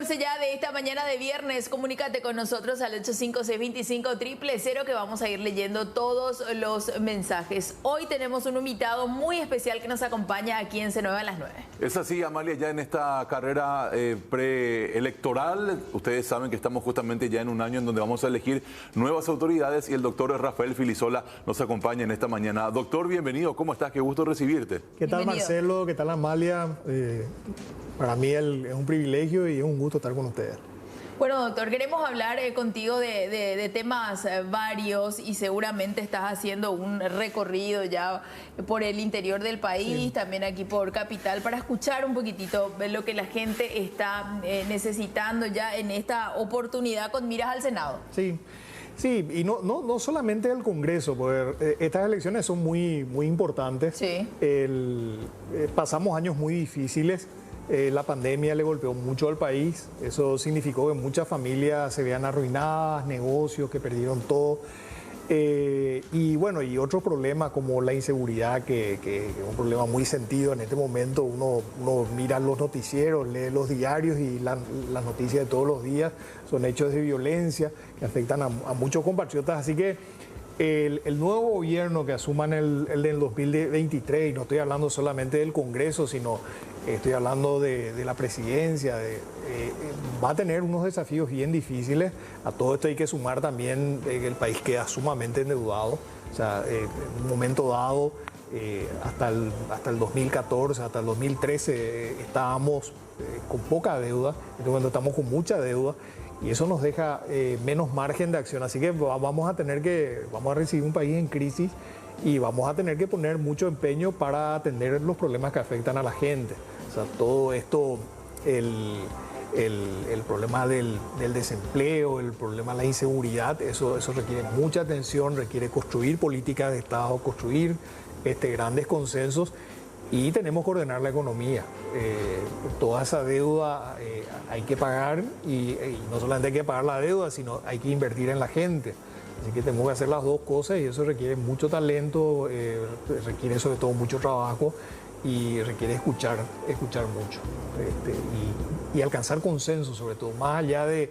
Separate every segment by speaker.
Speaker 1: Ya de esta mañana de viernes, comunícate con nosotros al 856-25-000 que vamos a ir leyendo todos los mensajes. Hoy tenemos un invitado muy especial que nos acompaña aquí en C9 a las 9.
Speaker 2: Es así, Amalia, ya en esta carrera preelectoral, ustedes saben que estamos justamente ya en un año en donde vamos a elegir nuevas autoridades y el doctor Rafael Filisola nos acompaña en esta mañana. Doctor, bienvenido, ¿cómo estás? Qué gusto recibirte.
Speaker 3: ¿Qué tal,
Speaker 1: Bienvenido.
Speaker 3: Marcelo? ¿Qué tal, Amalia? Para mí es un privilegio y es un gusto estar con ustedes.
Speaker 1: Bueno, doctor, queremos hablar contigo de temas varios y seguramente estás haciendo un recorrido ya por el interior del país, también aquí por Capital, para escuchar un poquitito lo que la gente está necesitando ya en esta oportunidad con miras al Senado.
Speaker 3: Sí, y no solamente el Congreso, porque estas elecciones son muy importantes.
Speaker 1: Sí.
Speaker 3: Pasamos años muy difíciles. La pandemia le golpeó mucho al país, eso significó que muchas familias se vean arruinadas, negocios que perdieron todo, y bueno, y otros problemas como la inseguridad, que es un problema muy sentido en este momento. Uno mira los noticieros, lee los diarios y las noticias de todos los días son hechos de violencia que afectan a muchos compatriotas, así que el nuevo gobierno que asuman el del 2023, y no estoy hablando solamente del Congreso, sino estoy hablando de la presidencia, va a tener unos desafíos bien difíciles. A todo esto hay que sumar también que el país queda sumamente endeudado. O sea, en un momento dado, hasta el 2014, hasta el 2013, estábamos con poca deuda. En este momento estamos con mucha deuda. Y eso nos deja menos margen de acción. Así que vamos a recibir un país en crisis y vamos a tener que poner mucho empeño para atender los problemas que afectan a la gente. O sea, todo esto, el problema del desempleo, el problema de la inseguridad, eso requiere mucha atención, requiere construir políticas de Estado, construir grandes consensos. Y tenemos que ordenar la economía. Toda esa deuda hay que pagar y no solamente hay que pagar la deuda, sino hay que invertir en la gente. Así que tenemos que hacer las dos cosas y eso requiere mucho talento, requiere sobre todo mucho trabajo y requiere escuchar mucho y alcanzar consenso, sobre todo. Más allá de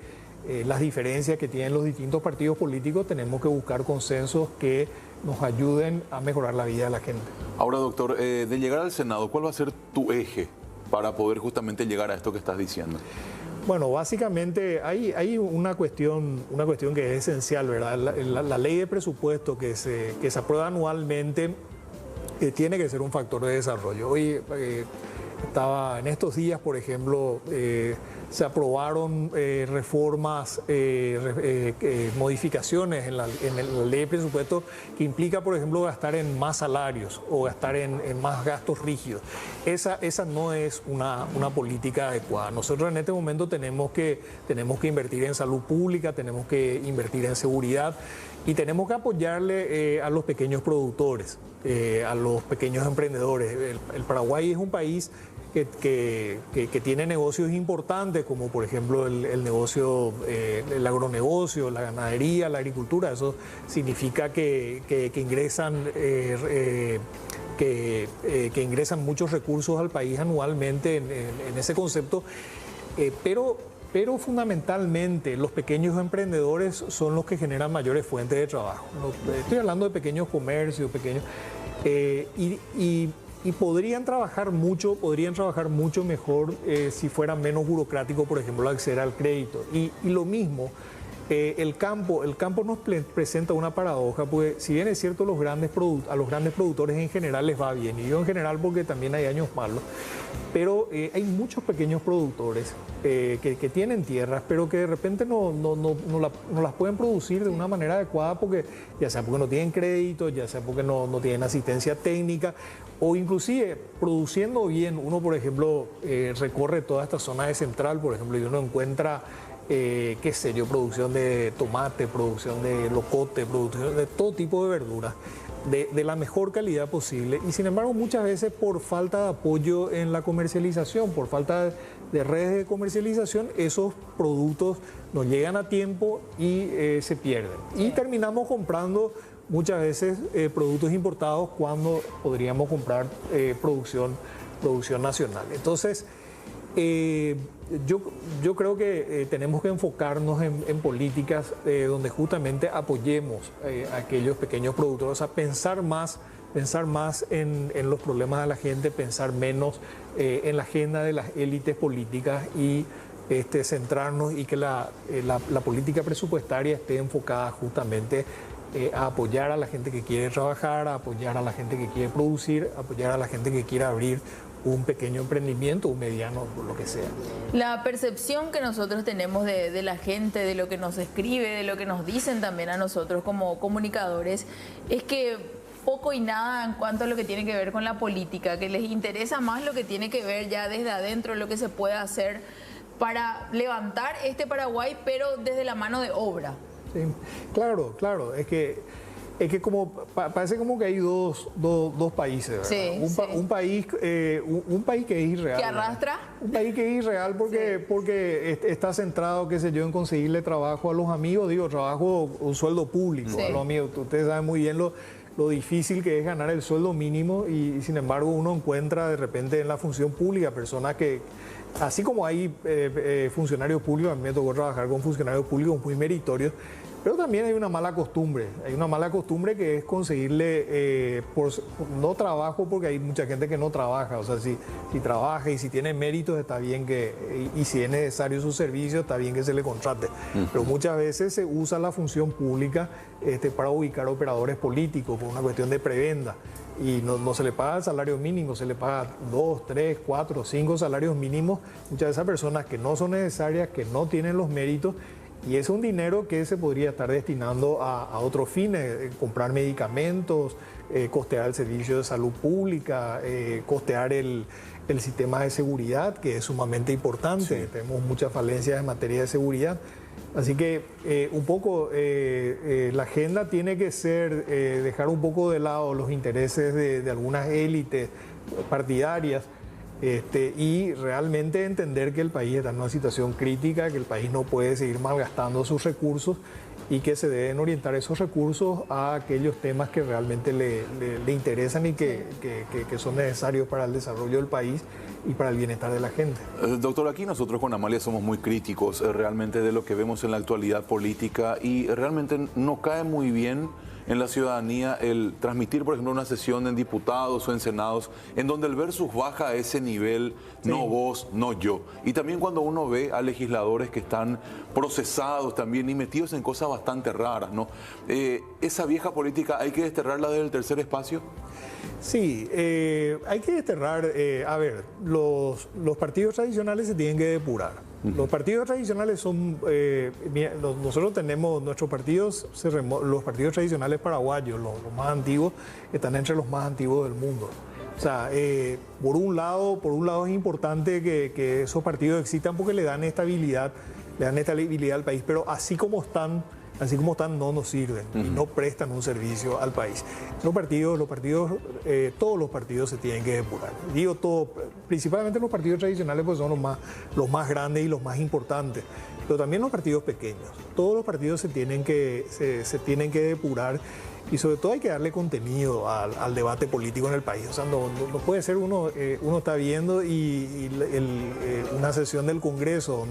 Speaker 3: las diferencias que tienen los distintos partidos políticos, tenemos que buscar consensos que nos ayuden a mejorar la vida de la gente.
Speaker 2: Ahora, doctor, de llegar al Senado, ¿cuál va a ser tu eje para poder justamente llegar a esto que estás diciendo?
Speaker 3: Bueno, básicamente hay una cuestión que es esencial, ¿verdad? La ley de presupuesto que se aprueba anualmente tiene que ser un factor de desarrollo. Hoy estaba en estos días, por ejemplo, se aprobaron reformas, modificaciones en la ley de presupuesto que implica, por ejemplo, gastar en más salarios o gastar en más gastos rígidos. Esa no es una política adecuada. Nosotros en este momento tenemos que invertir en salud pública, tenemos que invertir en seguridad y tenemos que apoyarle a los pequeños productores, a los pequeños emprendedores. El Paraguay es un país que tiene negocios importantes, como por ejemplo el negocio, el agronegocio, la ganadería, la agricultura. Eso significa que ingresan muchos recursos al país anualmente en ese concepto, pero fundamentalmente los pequeños emprendedores son los que generan mayores fuentes de trabajo. Estoy hablando de pequeños comercios, y podrían trabajar mucho mejor si fuera menos burocrático, por ejemplo, acceder al crédito. Y lo mismo, el campo nos presenta una paradoja, porque si bien es cierto a los grandes productores en general les va bien, y yo en general porque también hay años malos, pero hay muchos pequeños productores que tienen tierras, pero que de repente no las pueden producir de una manera adecuada, porque ya sea porque no tienen crédito, ya sea porque no tienen asistencia técnica, o inclusive produciendo bien. Uno, por ejemplo, recorre toda esta zona de Central, por ejemplo, y uno encuentra qué sé yo, producción de tomate, producción de locote, producción de todo tipo de verduras, de la mejor calidad posible. Y sin embargo, muchas veces por falta de apoyo en la comercialización, por falta de redes de comercialización, esos productos no llegan a tiempo y se pierden. Y terminamos comprando muchas veces productos importados cuando podríamos comprar producción nacional. Entonces, Yo creo que tenemos que enfocarnos en políticas donde justamente apoyemos a aquellos pequeños productores, o sea, pensar más en los problemas de la gente, pensar menos en la agenda de las élites políticas y centrarnos y que la política presupuestaria esté enfocada justamente a apoyar a la gente que quiere trabajar, a apoyar a la gente que quiere producir, a apoyar a la gente que quiere abrir un pequeño emprendimiento, un mediano, lo que sea.
Speaker 1: La percepción que nosotros tenemos de la gente, de lo que nos escribe, de lo que nos dicen también a nosotros como comunicadores, es que poco y nada en cuanto a lo que tiene que ver con la política, que les interesa más lo que tiene que ver ya desde adentro, lo que se puede hacer para levantar este Paraguay, pero desde la mano de obra.
Speaker 3: Sí, claro, es que parece como que hay dos países, ¿verdad?
Speaker 1: Sí,
Speaker 3: un país que es irreal.
Speaker 1: ¿Que arrastra?
Speaker 3: ¿Verdad? Un país que es irreal porque está centrado, qué sé yo, en conseguirle trabajo a los amigos, trabajo, un sueldo público a los amigos. Ustedes saben muy bien lo difícil que es ganar el sueldo mínimo y sin embargo uno encuentra de repente en la función pública personas que, así como hay funcionarios públicos, a mí me tocó trabajar con funcionarios públicos muy meritorios, pero también hay una mala costumbre que es conseguirle no trabajo, porque hay mucha gente que no trabaja, o sea, si trabaja y si tiene méritos está bien y si es necesario su servicio está bien que se le contrate, pero muchas veces se usa la función pública para ubicar operadores políticos por una cuestión de prebenda. Y no se le paga el salario mínimo, se le paga 2, 3, 4, 5 salarios mínimos, muchas de esas personas que no son necesarias, que no tienen los méritos, y es un dinero que se podría estar destinando a otros fines, comprar medicamentos, costear el servicio de salud pública, costear el sistema de seguridad, que es sumamente importante. Sí. Tenemos muchas falencias en materia de seguridad. Así que un poco la agenda tiene que ser dejar un poco de lado los intereses de algunas élites partidarias y realmente entender que el país está en una situación crítica, que el país no puede seguir malgastando sus recursos y que se deben orientar esos recursos a aquellos temas que realmente le interesan y que son necesarios para el desarrollo del país y para el bienestar de la gente.
Speaker 2: Doctor, aquí nosotros con Amalia somos muy críticos realmente de lo que vemos en la actualidad política y realmente no cae muy bien en la ciudadanía el transmitir, por ejemplo, una sesión en diputados o en senados en donde el versus baja a ese nivel, sí. No vos, no yo. Y también cuando uno ve a legisladores que están procesados también y metidos en cosas bastante raras, ¿no? Esa vieja política, ¿hay que desterrarla del tercer espacio?
Speaker 3: Sí, hay que desterrar, a ver, los partidos tradicionales se tienen que depurar. Los partidos tradicionales son, nosotros tenemos nuestros partidos, los partidos tradicionales paraguayos, los más antiguos, están entre los más antiguos del mundo. O sea, por un lado es importante que esos partidos existan porque le dan estabilidad al país, pero así como están no nos sirven y no prestan un servicio al país. Todos los partidos se tienen que depurar. Principalmente los partidos tradicionales pues son los más grandes y los más importantes, pero también los partidos pequeños. Todos los partidos se tienen que depurar y sobre todo hay que darle contenido al debate político en el país. O sea, no puede ser uno está viendo una sesión del Congreso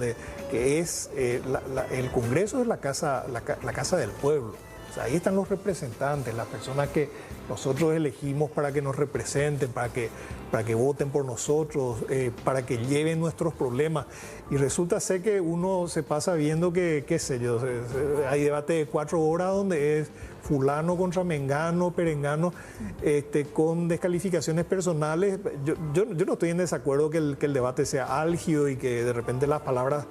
Speaker 3: el Congreso es la casa del pueblo. O sea, ahí están los representantes, las personas que nosotros elegimos para que nos representen, para que voten por nosotros, para que lleven nuestros problemas. Y resulta ser que uno se pasa viendo que, qué sé yo, hay debate de 4 horas donde es fulano contra mengano, perengano, con descalificaciones personales. Yo no estoy en desacuerdo que el debate sea álgido y que de repente las palabras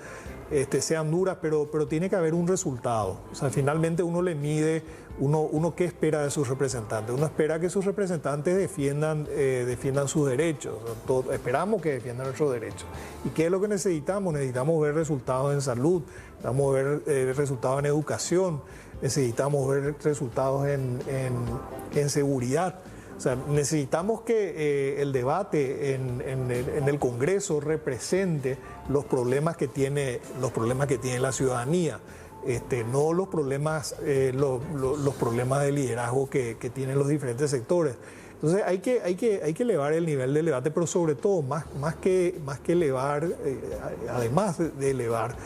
Speaker 3: sean duras, pero tiene que haber un resultado. O sea, finalmente uno le mide, uno qué espera de sus representantes. Uno espera que sus representantes defiendan sus derechos. Esperamos que defiendan nuestros derechos. ¿Y qué es lo que necesitamos? Necesitamos ver resultados en salud, necesitamos ver resultados en educación, necesitamos ver resultados en seguridad. O sea, necesitamos que el debate en el Congreso represente los problemas que tiene la ciudadanía, no los problemas de liderazgo que tienen los diferentes sectores. Entonces hay que elevar el nivel del debate, pero sobre todo, más que elevar, además de elevar,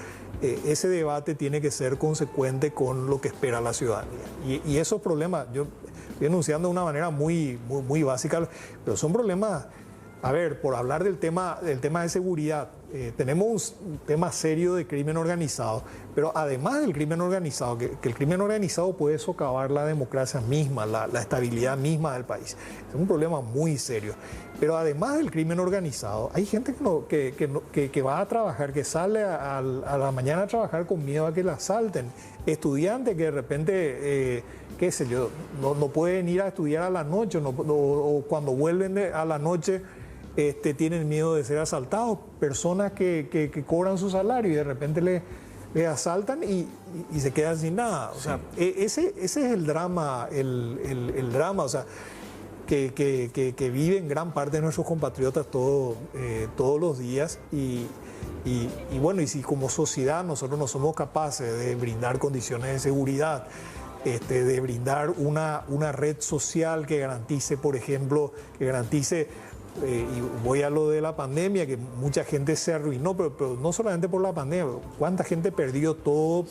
Speaker 3: ese debate tiene que ser consecuente con lo que espera la ciudadanía. Y esos problemas, yo estoy enunciando de una manera muy básica, pero son problemas, a ver, por hablar del tema de seguridad, tenemos un tema serio de crimen organizado, pero además del crimen organizado, que el crimen organizado puede socavar la democracia misma, la estabilidad misma del país. Es un problema muy serio. Pero además del crimen organizado, hay gente que va a trabajar, que sale a la mañana a trabajar con miedo a que la asalten. Estudiantes que de repente, qué sé yo, no pueden ir a estudiar a la noche, o cuando vuelven a la noche tienen miedo de ser asaltados. Personas que cobran su salario y de repente le asaltan y se quedan sin nada. O sea, ese es el drama, el drama, o sea, que viven gran parte de nuestros compatriotas todos los días y bueno, y si como sociedad nosotros no somos capaces de brindar condiciones de seguridad, de brindar una red social que garantice, por ejemplo, y voy a lo de la pandemia, que mucha gente se arruinó, pero no solamente por la pandemia, cuánta gente perdió todo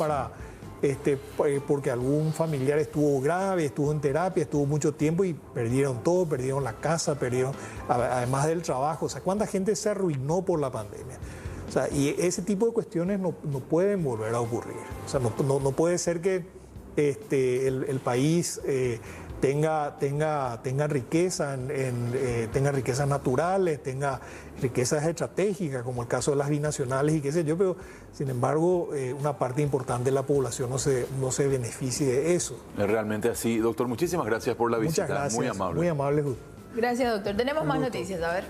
Speaker 3: porque algún familiar estuvo grave, estuvo en terapia, estuvo mucho tiempo y perdieron todo, perdieron la casa, además del trabajo. O sea, cuánta gente se arruinó por la pandemia. O sea, y ese tipo de cuestiones no pueden volver a ocurrir. O sea, no puede ser que el país tenga riqueza, tenga riquezas naturales, tenga riquezas estratégicas, como el caso de las binacionales y qué sé yo, pero sin embargo una parte importante de la población no se beneficie de eso.
Speaker 2: Es realmente así. Doctor, muchísimas gracias por la visita.
Speaker 3: Muchas gracias.
Speaker 2: Muy amable.
Speaker 3: Muy amable.
Speaker 1: Gracias, doctor. Tenemos más noticias, a ver.